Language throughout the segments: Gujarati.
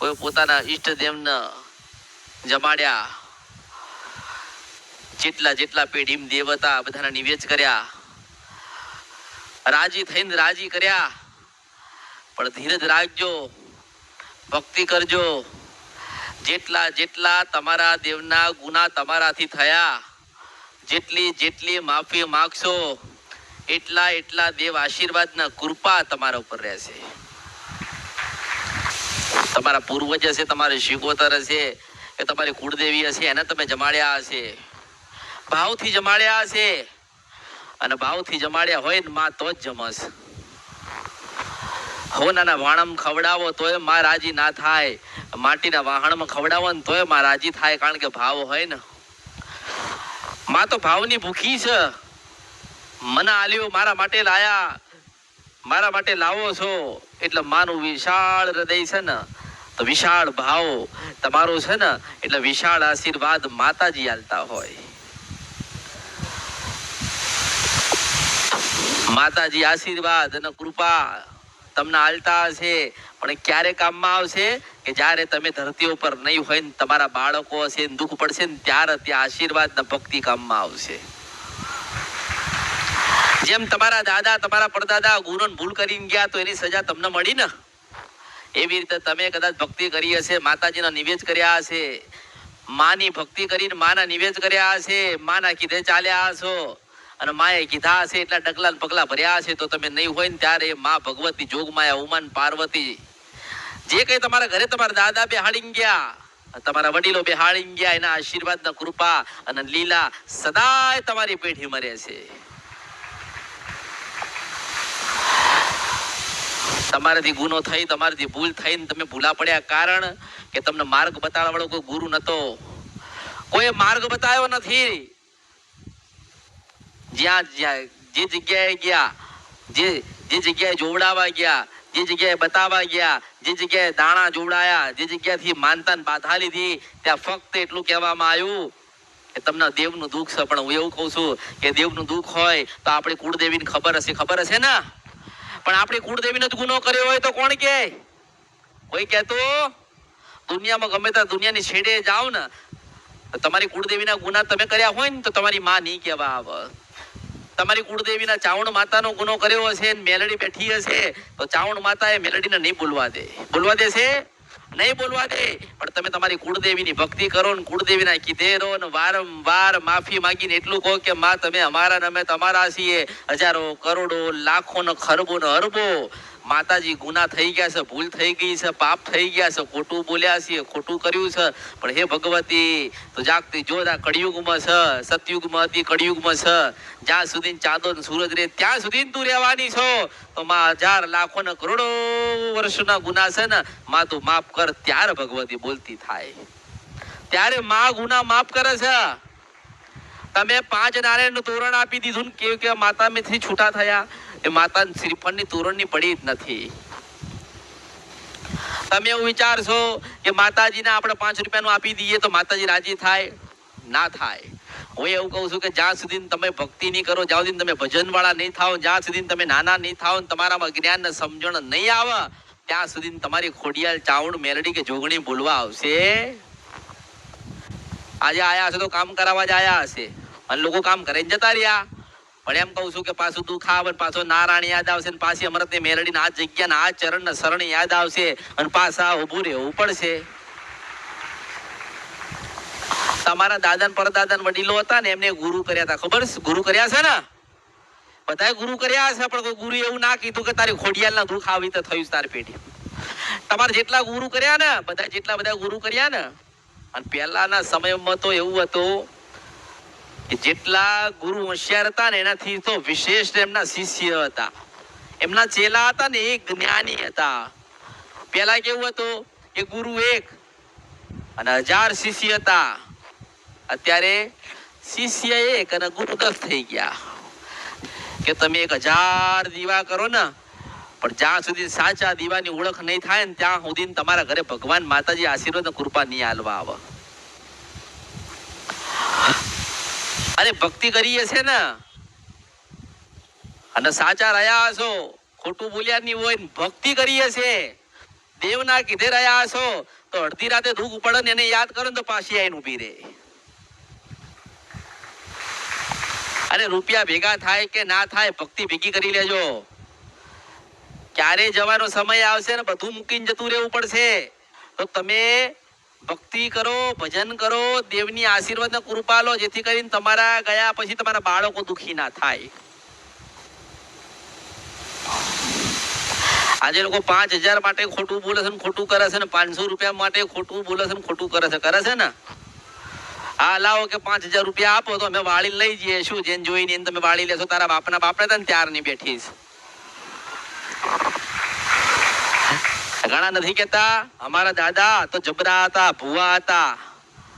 કોઈ પોતાના ઈષ્ટદેવને જમાડ્યા, જેટલા જેટલા પેઢી દેવતા બધાના નિવેદ કર્યા, રાજી થઈને રાજી કર્યા. પણ ધીરજ રાખજો, ભક્તિ કરજો. જેટલા જેટલા તમારા દેવના ગુના તમારાથી થયા, જેટલી જેટલી માફી માગશો એટલા એટલા દેવ આશીર્વાદના કૃપા તમારા ઉપર રહેશે. તમારા પૂર્વજ હશે, તમારે શિકોતર હશે, કે તમારી કુળદેવી હશે, એને તમે જમાડ્યા હશે, ભાવથી જમાડ્યા હશે. અને ભાવથી જમાડ્યા હોય ને માં તો જ જમસ. હોનાના વાણમ ખવડાવો તોય માં રાજી ના થાય, માટીના વાહણમાં ખવડાવો ને તોય માં રાજી થાય, કારણ કે ભાવ હોય ને. માં તો ભાવની ભૂખી છે. મને આલ્યો, મારા માટે લાયા, મારા માટે લાવો છો, એટલે માનું વિશાળ હૃદય છે ને, તો વિશાળ ભાવ તમારો છે ને, એટલે વિશાળ આશીર્વાદ માતાજી આલતા હોય. માતાજી આશીર્વાદ અને કૃપા તમને આલતા હશે, પણ ક્યારે કામમાં આવશે કે જ્યારે તમે ધરતી ઉપર નહીં હોય ને તમારા બાળકો હશે, દુઃખ પડશે ને ત્યારે ત્યાં આશીર્વાદ ને ભક્તિ કામમાં આવશે. જેમ તમારા દાદા તમારા પરદાદા ગુનો ભૂલ કરીને ગયા તો એની સજા તમને મળી ને, એવી રીતે તમે કદાચ ભક્તિ કરી હશે, માતાજીના નિવેદ કર્યા હશે, માની ભક્તિ કરીને માના નિવેદ કર્યા હશે, માના કીધે ચાલ્યા હશો, અને માએ કીધા હશે એટલા ડગલા પગલા ભર્યા હશે, તો તમે નહીં હોય ને ત્યારે માં ભગવતી, જોગમાયા, ઉમાન, પાર્વતી જે કઈ તમારા ઘરે તમારા દાદા બેહાડી ગયા, તમારા વડીલો બેહાડી ગયા, એના આશીર્વાદના કૃપા અને લીલા સદાય તમારી પેઢીમાં રહેશે. તમારાથી ગુનો થઈ, તમારાથી ભૂલ થઈને તમે ભૂલા પડ્યા, કારણ કે તમને માર્ગ બતાવવા વાળો કોઈ ગુરુ નતો, કોઈ માર્ગ બતાવ્યો નથી. જ્યાં જ્યાં જે જગ્યાએ ગયા, જે જગ્યાએ જોવડાવા ગયા, જે જગ્યાએ બતાવવા ગયા, જે જગ્યાએ દાણા જોવડાયા, જે જગ્યાથી માનતા બાધા લીધી, ત્યાં ફક્ત એટલું કહેવામાં આવ્યું કે તમને દેવનું દુઃખ છે. પણ હું એવું કહું છું કે દેવનું દુઃખ હોય તો આપણી કુળદેવીને ખબર હશે ને. પણ આપણી કુળદેવીનો જ ગુનો કર્યો હોય તો કોણ કે? કોઈ કહેતો? દુનિયામાં ગમે ત્યાં દુનિયાની છેડે જાઓ ને, તમારી કુળદેવીના ગુના તમે કર્યા હોય ને તો તમારી માં નહીં કહેવા આવે. તમારી કુળદેવીના ચાવણ માતાનો ગુનો કર્યો હશે, મેલડી બેઠી હશે, તો ચાવણ માતા એ મેલડીને નહીં બોલવા દે. બોલવા દેશે? નહીં બોલવા દે. પણ તમે તમારી કુળદેવીની ભક્તિ કરો ને કુળદેવીના કીધે રહો ને વારંવાર માફી માંગીને એટલું કહો કે માં તમે અમારા ને અમે તમારા છીએ. હજારો, કરોડો, લાખો ને ખરબો ને અરબો માતાજી ગુના થઈ ગયા છે, ભૂલ થઈ ગઈ છે, પાપ થઈ ગયા છે, ખોટું બોલ્યા છે, ખોટું કર્યું છે, પણ હે ભગવતી તો જાગતી જો કળિયુગમાં છે, સતયુગમાં હતી, કળિયુગમાં છે, જ્યાં સુધી ચાંદો ને સૂરજ રે ત્યાં સુધી તું રહેવાની છો. તો માં હજાર, લાખો ને કરોડો વર્ષના ગુના છે ને, માં તું માફ કર. ત્યારે ભગવતી બોલતી થાય, ત્યારે માં ગુના માફ કરે છે. તમે 5 નારિયેળનું તોરણ આપી દીધું ને કે માતા મેથી છૂટા થયા, એ માતા શ્રીફળની તોરણની પડી જ નથી. તમે એવું વિચારશો કે માતાજીને આપણે 5 રૂપિયાનું આપી દઈએ તો માતાજી રાજી થાય? ના થાય. હું એવું કહું છું કે જ્યાં સુધી તમે ભક્તિ નહીં કરો, જ્યાં સુધી તમે ભજન વાળા નહીં થાવ, જ્યાં સુધી તમે નાના નહીં થાવ, તમારામાં જ્ઞાન ને સમજણ નહીં આવે, ત્યાં સુધી તમારી ખોડિયાલ, ચાવણ, મેલડી કે જોગણી બોલવા આવશે. આજે આયા હશે તો કામ કરાવવા જ આયા હશે, અને લોકો કામ કરીને જતા રહ્યા. પણ એમ કહું છું કે પાછું દુઃખ આવે, પાછો નારાયણ યાદ આવશે, પાછી અમૃત મેલડી આ જગ્યા આ ચરણ ને શરણ યાદ આવશે, અને પાછા ઉભું રહેવું પડશે. તમારા દાદા પરદાદા વડીલો હતા ને, એમને ગુરુ કર્યા હતા. ખબર? ગુરુ કર્યા છે ને, બધા ગુરુ કર્યા છે, પણ કોઈ ગુરુ એવું ના કીધું કે તારી ખોડિયાલ ના દુઃખ આવી તો થયું તારી પેઢી. તમારે જેટલા ગુરુ કર્યા ને, બધા ગુરુ કર્યા ને, અને પહેલાના સમયમાં તો એવું હતું કે જેટલા ગુરુ હોશિયાર હતા ને, એનાથી તો વિશેષ એમના શિષ્ય હતા, એમના ચેલા હતા ને, એ જ્ઞાની હતા. પેલા કેવું હતું કે ગુરુ એક અને 1000 શિષ્ય હતા. અત્યારે શિષ્ય એક અને ગુરુ 10 થઈ ગયા. કે તમે 1000 દીવા કરો ને, પણ જ્યાં સુધી સાચા દીવાની ઓળખ નહીં થાય ને, ત્યાં સુધી તમારા ઘરે ભગવાન માતાજી આશીર્વાદ અને કૃપા નહીં આલવા આવે. અને ભક્તિ કરી હશે ને, અને સાચા રહ્યા હશો, ખોટું બોલ્યા નહીં હોય, ભક્તિ કરી હશે, દેવના કીધે રહ્યા છો તો અડધી રાતે દુઃખ પડે ને એને યાદ કરો ને તો પાછી આવીને ઊભી રહે. અને રૂપિયા ભેગા થાય કે ના થાય, ભક્તિ ભેગી કરી લેજો. ક્યારે જવાનો સમય આવશે ને બધું મૂકીને જતું રહેવું પડશે. તો તમે ભક્તિ કરો, ભજન કરો, દેવની આશીર્વાદ ને કૃપા લો, જેથી કરીને તમારા ગયા પછી તમારા બાળકો દુખી ના થાય. આજે લોકો 5,000 માટે ખોટું બોલે છે, ખોટું કરે છે, ને 500 રૂપિયા માટે ખોટું બોલે છે, ખોટું કરે છે ને. હા, લાવો કે 5,000 રૂપિયા આપો તો અમે વાળી લઈ જઈએ. શું જેને જોઈને તમે વાળી લેશો? તારા બાપના બાપને તને ત્યાર ની બેઠીશ. ઘણા નથી કેતા અમારા દાદા તો જબરા હતા, ભુવા હતા,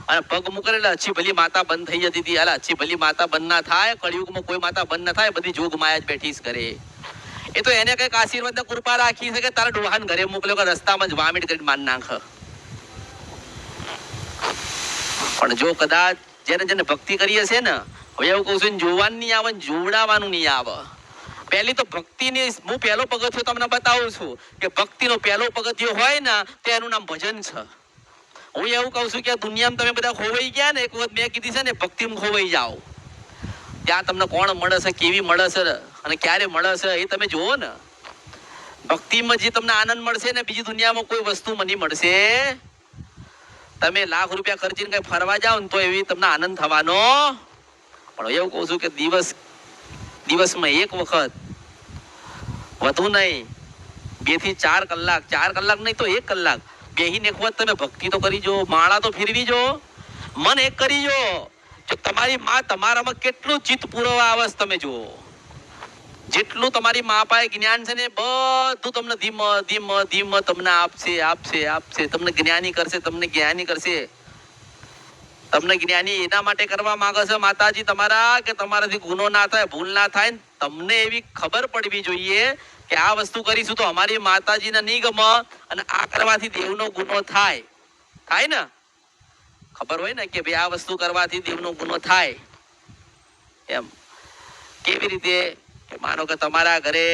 અને પગ મૂકેલા અચ્છી ભલી માતા બંધ થઈ જતી હતી. અલા, અચ્છી ભલી માતા બંધ ના થાય, કળિયુગમાં કોઈ માતા બંધ ના થાય, બધી જોગ માયા જ બેઠી કરે. એ તો એને કઈક આશીર્વાદ ને કૃપા રાખી છે કે તારા ડોહાન ઘરે મોકલ્યો કે રસ્તામાં જ વામિટ કરીને માન નાખ. પણ જો કદાચ જેને જેને ભક્તિ કરી હશે ને, હવે એવું કહું છું, જોવાનું નહીં આવે, જોવડાવવાનું નહીં આવે. પહેલી તો ભક્તિની હું પહેલો પગથિયો તમને બતાવું છું કે ભક્તિનો પહેલો પગથિયો હોય ને તો એનું નામ ભજન છે. હું એવું કહું છું કે દુનિયામાં તમે બધા ખોવાઈ ગયા ને, એક વખત મેં કીધી છે ને, ભક્તિમાં ખોવાઈ જાઓ. ત્યાં તમને કોણ મળે છે, કેવી મળે છે અને ક્યારે મળે છે એ તમે જુઓ ને. ભક્તિમાં જે તમને આનંદ મળશે ને, બીજી દુનિયામાં કોઈ વસ્તુમાં નહીં મળશે. તમે લાખ રૂપિયા ખર્ચીને કઈ ફરવા જાઓ ને તો એવી તમને આનંદ થવાનો. પણ એવું કહું છું કે દિવસમાં એક વખત, વધુ નહીં 2 થી 4 કલાક, 4 કલાક નહીં તો 1 કલાક બેહીને એક વખત તમે ભક્તિ તો કરી જો, માળા તો ફેરવી જો, મન એક કરી જો. જો તમારી માં તમારામાં કેટલું ચિત્ત પુરવા આવે તમે જુઓ. જેટલું તમારી મા પાસે જ્ઞાન છે ને બધું તમને ધીમે ધીમે ધીમે તમને આપશે આપશે આપશે. તમને જ્ઞાની કરશે, તમને જ્ઞાની કરશે. તમને જ્ઞાની એના માટે કરવા માંગે છે માતાજી તમારા કે તમારાથી ગુનો ના થાય, ભૂલ ના થાય. તમને એવી ખબર પડવી જોઈએ કે આ વસ્તુ કરીશું તો અમારી માતાજીને નહીં ગમે અને આ કરવાથી દેવનો ગુનો થાય. થાય ને ખબર હોય ને કે ભાઈ આ વસ્તુ કરવાથી દેવનો ગુનો થાય. એમ કેવી રીતે? માનો કે તમારા ઘરે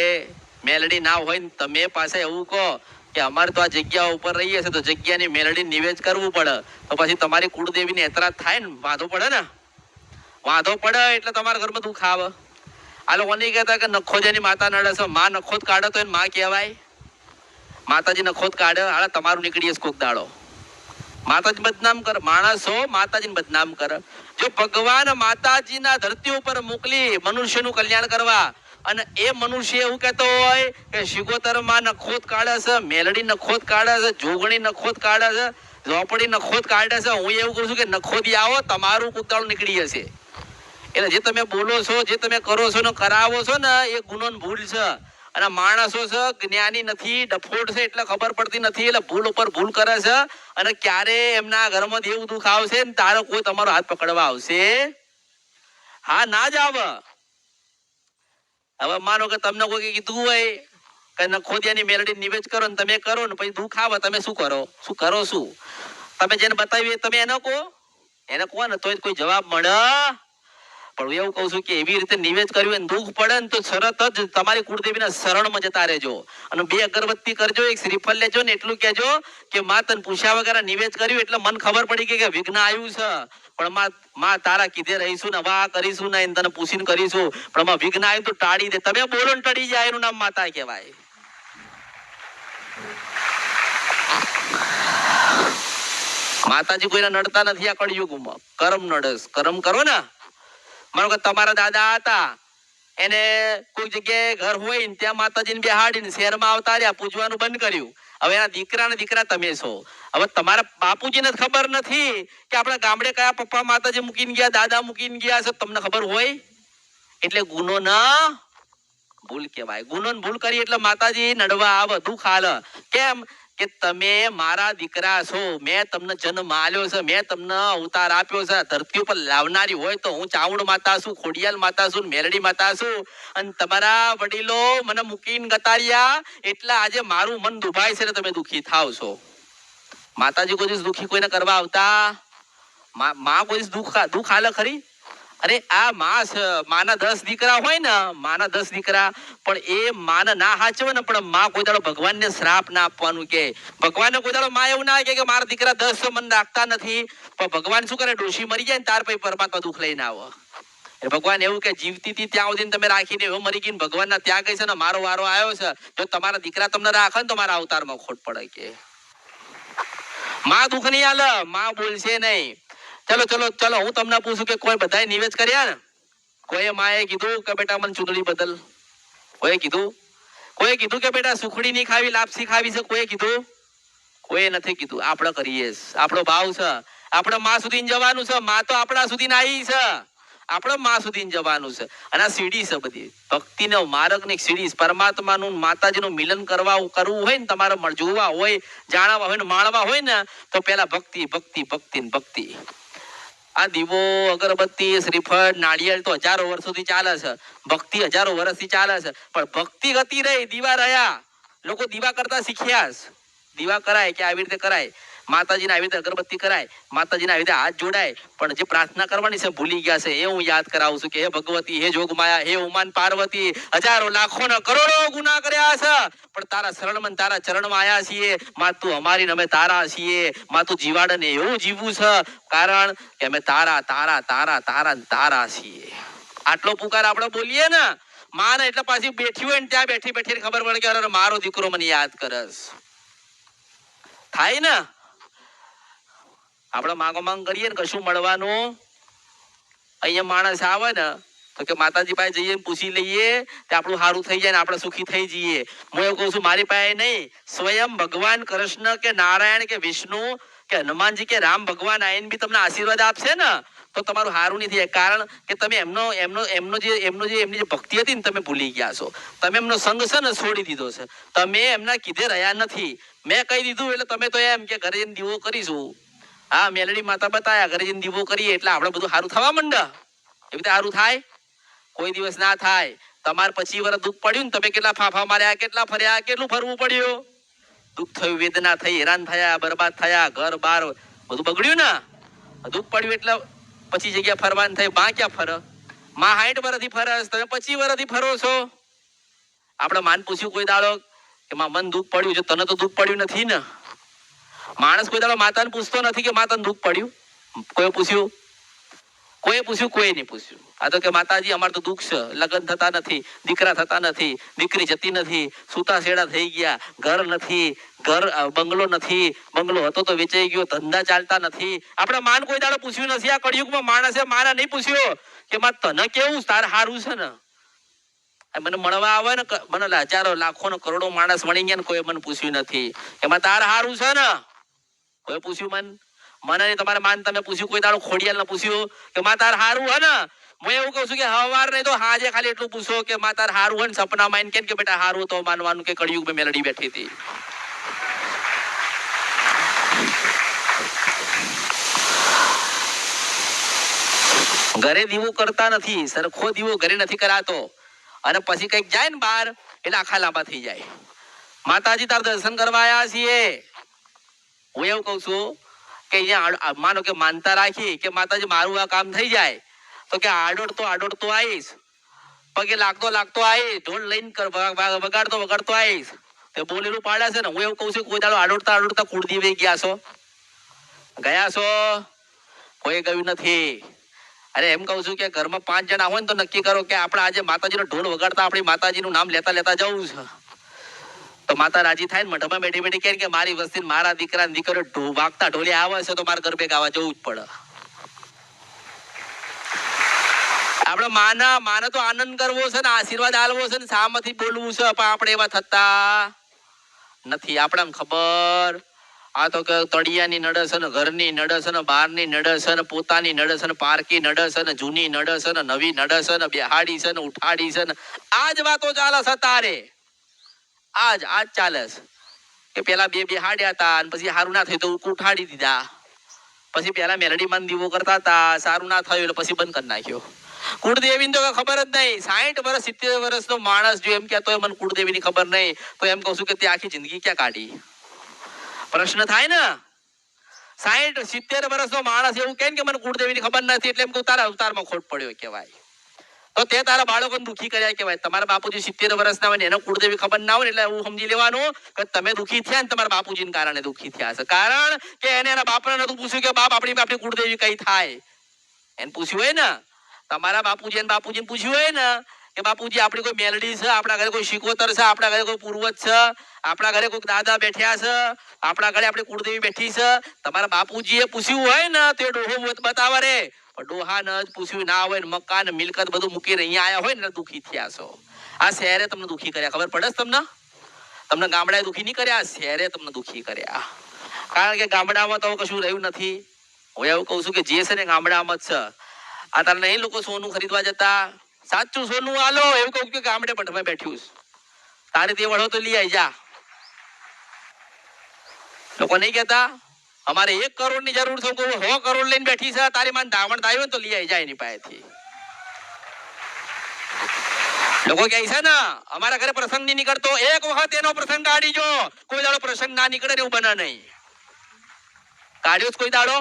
મેલડી ના હોય ને તમે પાસે એવું કહો કે અમારે તો આ જગ્યા ઉપર રહીએ છે તો જગ્યાની મેલડી નિવેદ કરવું પડે, તો પછી તમારી કુળદેવીને એતરાજ થાય ને, વાંધો પડે ને. વાંધો પડે એટલે તમારા ઘરમાં દુઃખ આવે. આ લોકો નહીં કહેતા કે નખોજાની માતા નડે છે, માં નખોદ કાઢે તો એને માં કહેવાય. માતાજી નખોદ કાઢે, હાલ તમારું નીકળીએ કોક દાડો. માતાજી બદનામ કરે, માણસો માતાજીને બદનામ કરે. જો ભગવાન માતાજીના ધરતી ઉપર મોકલી મનુષ્યનું કલ્યાણ કરવા, અને એ મનુષ્ય એવું કહેતો હોય કે શિગોતરમાં નખોદ કાઢે છે, મેલડી નખોદ કાઢે છે, જોગણી નખોદ કાઢે છે, ઝોપડી નખોદ કાઢે છે, હું એવું કહું છું કે નખોદી આવો તમારું કુતાળું નીકળી જશે. એટલે જે તમે બોલો છો, જે તમે કરો છો ને કરાવો છો ને, એ ગુનો ભૂલ છે. અને માણસો છે જ્ઞાની નથી, ડફોડ છે, એટલે ખબર પડતી નથી, એટલે ભૂલ ઉપર ભૂલ કરે છે. અને ક્યારે એમના ઘરમાં એવું દુઃખ આવશે ને તારો કોઈ તમારો હાથ પકડવા આવશે? હા, ના જ આવે. હવે માનો કે તમને કોઈ કીધું હોય કે નખોદિયાની મેલડી નિવેદ કરો ને તમે કરો ને પછી દુઃખ આવે, તમે શું કરો? શું કરો? શું તમે જેને બતાવી તમે એને કહો? એને કહો ને તો કોઈ જવાબ મળે. પણ એવું કહું છું કે એવી રીતે નિવેદ કર્યું અને દુઃખ પડે ને તો તરત જ તમારી કુળદેવીના શરણમાં જતા રહેજો અને 2 અગરબત્તી કરજો, 1 શ્રીફળ લેજો ને એટલું કહેજો કે માં તને પૂછ્યા વગર નિવેદ કર્યું એટલે મને ખબર પડી ગઈ કે વિઘ્ન આવ્યું છે, પણ માં તારા કીધે રહીશું ને વા કરીશું ને તને પૂછીને કરીશું, પણ માં વિઘ્ન આવ્યું તો ટાળી દે. તમે બોલો ને ટળી જાય, એનું નામ માતા કહેવાય. માતાજી કોઈને નડતા નથી આ કળિયુગમાં. કર્મ નડસ, કર્મ કરો ને. માનો કે તમારા દાદા હતા, એને કોઈ જગ્યાએ ઘર હોય ને ત્યાં માતાજીને બેહાડીને શહેરમાં આવતા રહ્યા, પૂજવાનું બંધ કર્યું. હવે એના દીકરા તમે છો. હવે તમારા બાપુજીને ખબર નથી કે આપણા ગામડે કયા પપ્પા માતાજી મૂકીને ગયા, દાદા મૂકીને ગયા છે, તમને ખબર હોય. એટલે ગુનો ના ભૂલ કહેવાય. ગુનો ભૂલ કરી એટલે માતાજી નડવા આવે, દુઃખ હાલે. કેમ કે તમે મારા દીકરા છો, મેં તમને જન્મ આલ્યો છે, મેં તમને અવતાર આપ્યો છે. ધરતી ઉપર લાવનારી હોય તો હું ચાવડ માતા છું, ખોડિયાલ માતા છું, મેલડી માતા છું. અને તમારા વડીલો મને મૂકીને ગતાર્યા એટલે આજે મારું મન દુભાય છે ને તમે દુઃખી થાવ છો. માતાજી કોઈ દિવસ દુઃખી કોઈને કરવા આવતા? માં કોઈ દિવસ દુઃખ હાલે ખરી? અરે આ માના 10 દીકરા હોય ને, માના 10 દીકરા, પણ એ માને ના હાચવે ને, પણ માં કોઈ દાડો ભગવાનને શ્રાપ ના આપવાનું કે. ભગવાનને કોઈ દાડો માં એવું ના કે મારા દીકરા 10 મને રાખતા નથી, પણ ભગવાન શું કરે, ડોશી મરી જાય ને ત્યાર પછી પરમાત્મા દુઃખ લઈને આવે. ભગવાન એવું કે જીવતી હતી ત્યાં સુધી તમે રાખીને એવો મરી ગઈ, ભગવાન ના ત્યાં ગઈ છે ને મારો વારો આવ્યો છે, જો તમારા દીકરા તમને રાખે ને તો મારા અવતારમાં ખોટ પડે કે. માં દુઃખ નહીં આલે, માં બોલશે નહીં. ચલો ચલો ચલો, હું તમને પૂછું કે કોઈ બધાએ નિવેદ કર્યા ને? કોઈએ માએ કીધું કે બેટા મને ચૂંદડી બદલ? કોઈએ કીધું કે બેટા સુખડી નહીં ખાવી, લાપસી ખાવી છે? કોઈએ કીધું? કોઈ નથી કીધું. આપણે કરીએ, આપણો ભાવ છે, આપણે માં સુધી જવાનું છે. માં તો આપણા સુધી આવી છે, આપણે માં સુધી જવાનું છે. અને આ સીડી છે બધી ભક્તિનો માર્ગ ની સીડી. પરમાત્માનું માતાજીનું મિલન કરવું હોય ને, તમારે જોવા હોય, જાણવા હોય ને, માણવા હોય ને, તો પેલા ભક્તિ ભક્તિ ભક્તિ ભક્તિ. આ દીવો, અગરબત્તી, શ્રીફળ, નાળિયેર તો હજારો વર્ષોથી ચાલે છે, ભક્તિ હજારો વર્ષથી ચાલે છે, પણ ભક્તિ ગતિ રહી, દીવા રહ્યા. લોકો દીવા કરતા શીખ્યા. દીવા કરાય કે આવી રીતે કરાય, માતાજીને આવી રીતે અગરબત્તી કરાય, માતાજીને આવી રીતે હાથ જોડાય, પણ જે પ્રાર્થના કરવાની છે ભૂલી ગયા છે. એ હું યાદ કરાવું છું કે હે ભગવતી, હે જોગમાયા, હે ઉમાન પાર્વતી, હજારો લાખો ને કરોડો ગુના કર્યા છે, પણ તારા શરણમાં તારા ચરણમાં આવ્યા છીએ. માં તું અમારી ને અમે તારા છીએ. માં તું જીવાડને એવું જીવવું છે, કારણ કે અમે તારા તારા તારા તારા તારા છીએ. આટલો પુકાર આપણે બોલીએ ને માં, એટલે પાછી બેઠી હોય ને ત્યાં બેઠી બેઠી ખબર પડે કે અરે મારો દીકરો મને યાદ કરસ. થાય ને આપણે માંગો માંગ કરીએ ને કશું મળવાનું. અહીંયા માણસ આવે ને તો કે માતાજી પાસે જઈએ પૂછી લઈએ કે આપણું સારું થઈ જાય ને આપણે સુખી થઈ જઈએ. હું એવું કહું છું, મારી પાસે નહીં, સ્વયં ભગવાન કૃષ્ણ કે નારાયણ કે વિષ્ણુ કે હનુમાનજી કે રામ ભગવાન આવીને બી તમને આશીર્વાદ આપશે ને તો તમારું સારું નહીં થાય. કારણ કે તમે એમની જે ભક્તિ હતી ને તમે ભૂલી ગયા છો. તમે એમનો સંગ છે ને છોડી દીધો છે. તમે એમના કીધે રહ્યા નથી. મેં કહી દીધું એટલે તમે તો એમ કે ઘરે જઈને દીવો કરીશું. હા, મેલડી માતા બતાયા, ઘરે જઈને દીવો કરીએ એટલે આપણે બધું સારું થવા માંડે. એવી રીતે સારું થાય? કોઈ દિવસ ના થાય. તમારે 25 વર્ષ દુઃખ પડ્યું ને, તમે કેટલા ફાફા માર્યા, કેટલા ફર્યા, કેટલું ફરવું પડ્યું, દુઃખ થયું, વેદના થઈ, હેરાન થયા, બરબાદ થયા, ઘર બાર બધું બગડ્યું ને. દુઃખ પડ્યું એટલે પછી જગ્યા ફરવાની થઈ. માં ક્યાં ફરે? માં 60 વર્ષથી ફરે, તમે 25 વર્ષથી ફરો છો. આપણે માન પૂછ્યું કોઈ દાડો કે માં મન દુઃખ પડ્યું છે? તને તો દુઃખ પડ્યું નથી ને. માણસ કોઈ દાડો માતાને પૂછતો નથી કે માતાને દુઃખ પડ્યું. કોઈ પૂછ્યું? કોઈ નહીં પૂછ્યું. આ તો કે માતાજી અમારે તો દુઃખ છે, લગ્ન થતા નથી, દીકરા થતા નથી, દીકરી જતી નથી, સૂતા શેડા થઈ ગયા, ઘર નથી, બંગલો નથી, બંગલો હતો તો વેચાઈ ગયો, ધંધા ચાલતા નથી. આપણે માન કોઈ દાડો પૂછ્યું નથી. આ કળિયુગમાં માણસે માને નહીં પૂછ્યો કે માં તને કેવું, તારે સારું છે ને. મને મળવા આવે ને, મને હજારો લાખો ને કરોડો માણસ મળી ગયા ને કોઈ મને પૂછ્યું નથી એમાં તારે સારું છે ને. કોઈ પૂછ્યું? મને તમારે માન તમે પૂછ્યું કોઈ દાડો? ખોડિયાલ ને પૂછ્યું કે માં તાર હારું હે ને? હું એવું કહું છું કે હવાર નહીં તો હાજે ખાલી એટલું પૂછો કે માં તાર હારું હે ને? સપના માં કે બેટા હારું તો માનવાનું કે કળિયુગ માં મેલડી બેઠી હતી. ઘરે દીવો કરતા નથી, સરખો દીવો ઘરે નથી કરાતો, અને પછી કઈક જાય ને બહાર એટલે આખા લાંબા થઈ જાય. માતાજી તાર દર્શન કરવા આવ્યા છીએ. હું એવું કઉ છું કે અહીંયા માનો કે માનતા રાખી કે માતાજી મારું આ કામ થઈ જાય તો કે આડોડતો આવીશ, પગે લાગતો આવીશ, ઢોલ લઈને વગાડતો આવીશ. તે બોલેલું પાડ્યા છે ને. હું એવું કઉ છું કોઈ દાડો આડોડતા કુળદેવી ગયા છો? કોઈ ગયું નથી. અરે એમ કઉ છું કે ઘરમાં 5 જણા હોય ને તો નક્કી કરો કે આપણે આજે માતાજીનો ઢોલ વગાડતા આપણી માતાજીનું નામ લેતા લેતા જવું છે. તો માતા રાજી થાય ને, મઢમાં બેઠી બેઠી કે મારી વસ્તી મારા દીકરા દીકરીઓ વાગતા ઢોલે આવે છે તો મારે ગરબે ગાવા જવું જ પડે. આપણે માને તો આનંદ કરવો છે ને, આશીર્વાદ આલવો છે ને, સામેથી બોલવું છે, પણ આપણે એવા થતા નથી. આપણે ખબર આ તો કે તળિયાની નડે છે ને, ઘરની નડે છે ને, બહારની નડે છે ને, પોતાની નડે છે ને, પારકી નડે છે ને, જૂની નડે છે ને, નવી નડે છે ને, બેહાડી છે ને, ઉઠાડી છે ને. આ જ વાતો ચાલે છે તારે. આજ ચાલે છે કે પેલા બે હાડ્યા હતા અને પછી સારું ના થયું તો ઉઠાડી દીધા. પછી પેલા મેલડી માં દીવો કરતા હતા, સારું ના થયું એટલે પછી બંધ કરી નાખ્યો. કુળદેવી તો ખબર જ નહીં. 60 વર્ષ 70 વર્ષનો માણસ જો એમ કહેતો હોય મને કુળદેવી ની ખબર નહીં, તો એમ કહું છું કે તે આખી જિંદગી ક્યાં કાઢી? પ્રશ્ન થાય ને. 60-70 વર્ષનો માણસ એવું કહે કે મને કુળદેવીની ખબર નથી એટલે એમ કહું તારા અવતારમાં ખોટ પડ્યો કહેવાય. તો તે તારા બાળકોને દુઃખી કર્યા કહેવાય. તમારા બાપુજી 70 વર્ષના હોય ને એને કુળદેવી ખબર ના હોય ને એટલે એવું સમજી લેવાનું કે તમે દુઃખી થયા ને તમારા બાપુજીને કારણે દુઃખી થયા છે. કારણ કે એને એના બાપને નતું પૂછ્યું કે બાપ આપણી કુળદેવી કઈ થાય. એને પૂછ્યું હોય ને, તમારા બાપુજીને પૂછ્યું હોય ને કે બાપુજી આપણી કોઈ મેલડી છે, આપણા ઘરે કોઈ શિકોતર છે, આપણા ઘરે કોઈ પૂર્વજ છે, આપણા ઘરે કોઈ દાદા બેઠ્યા છે, આપણા ઘરે આપણી કુળદેવી બેઠી છે. તમારા બાપુજીએ પૂછ્યું હોય ને તો એ ડોહો બતાવે રે. ડોહા ન પૂછ્યું ના હોય ને મકાન મિલકત બધું મૂકીને અહીંયા આયા હોય ને દુઃખી થયા છો. આ શહેરે તમને દુઃખી કર્યા, ખબર પડે તમને? તમને ગામડાએ દુઃખી નહીં કર્યા, શહેરે તમને દુઃખી કર્યા. કારણ કે ગામડામાં તો કશું રહ્યું નથી. હું એવું કહું છું કે જે છે ને ગામડામાં જ છે. આ તારે નહીં લોકો સોનું ખરીદવા જતા, સાચું સોનું આલો એવું કહું કે ગામડે પણ બેઠ્યું તારે તે વળો તો લઈ આવી જા. લોકો નહીં કહેતા અમારે 1 કરોડની જરૂર છે, 100 કરોડ લઈને બેઠી છે, તારી માન ધાવણ થાય તો લઈ આવી જાય એની પાસેથી. લોકો કહે છે ને અમારા ઘરે પ્રસંગ નહીં નીકળતો, એક વખત એનો પ્રસંગ કાઢી જો, કોઈ દાડો પ્રસંગ ના નીકળે એવું બને નહીં. કાઢ્યો કોઈ દાડો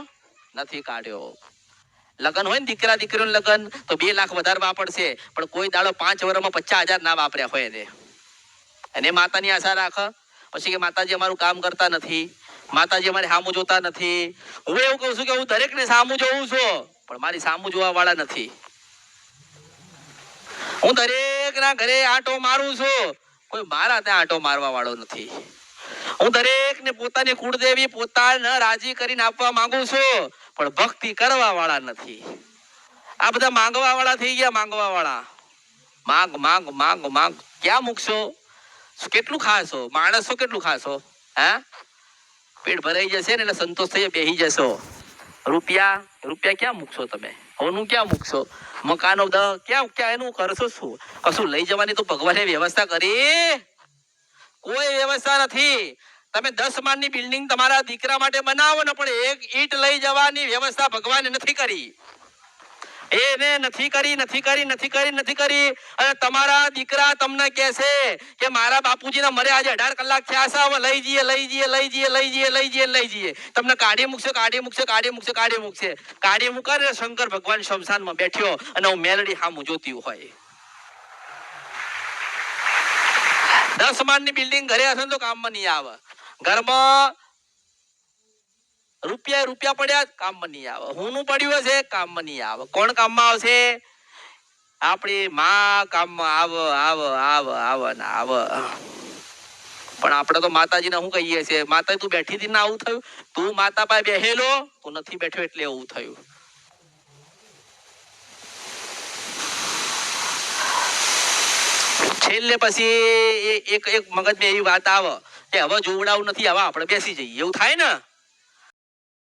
નથી કાઢ્યો. લગન હોય ને દીકરા દીકરીનું લગન તો 2 લાખ વધારે વાપરશે, પણ કોઈ દાડો 5 વર્ષમાં 50,000 ના વાપર્યા હોય એને. અને માતાની આશા રાખ પછી કે માતાજી અમારું કામ કરતા નથી, માતાજી અમારે સામું જોતા નથી. હું એવું કહું છું કે હું દરેકને સામું જોઉં છું, પણ મારી સામું જોવા વાળા નથી. હું દરેકના ઘરે આંટો મારું છું, કોઈ મારા ત્યાં આંટો મારવા વાળો નથી. હું દરેકને પોતાની કુળદેવી પોતાને રાજી કરીને આપવા માંગુ છું, પણ ભક્તિ કરવા વાળા નથી. આ બધા માંગવા વાળા થઈ ગયા. માંગવા વાળા માંગ માંગ માંગ માંગ ક્યાં મૂકશો? કેટલું ખાશો? માણસો કેટલું ખાશો? હા, પેટ ભરાઈ જશે ને એટલે સંતોષ થઈ બેસી જશો. રૂપિયા ક્યાં મૂકશો તમે? હોનું ક્યાં મૂકશો? મકાનો ક્યાં એનું કરશો શું? કશું લઈ જવાની તો ભગવાને વ્યવસ્થા કરી? કોઈ વ્યવસ્થા નથી. તમે 10 માળની બિલ્ડિંગ તમારા દીકરા માટે બનાવો ને, પણ 1 ઈંટ લઈ જવાની વ્યવસ્થા ભગવાને નથી કરી. એને નથી કરી. અને તમારા દીકરા તમને કહેશે કે મારા બાપુજીના મરે આજે 18 કલાક થયા છે, હવે લઈ જઈએ. તમને કાઢી મૂકશે. કાઢી મૂકે ને શંકર ભગવાન શમશાનમાં બેઠ્યો અને હું મેલડી સામું જોતી હોય. 10 માળની બિલ્ડિંગ ઘરે હશે તો કામમાં નહીં આવે. ઘરમાં રૂપિયા પડ્યા કામમાં નહીં આવે. હુંનું પડ્યું હશે કામમાં નહીં આવે. કોણ કામમાં આવશે? આપણી માં કામમાં આવ. પણ આપણે તો માતાજીને શું કહીએ છીએ? માતા તું બેઠી હતી ને આવું થયું? તું માતા પાસે બેહેલો, તું નથી બેઠો એટલે એવું થયું. છેલ્લે પછી એક મગજમાં એવી વાત આવે કે હવે જોવડાવું નથી, હવે આપણે બેસી જઈએ એવું થાય ને.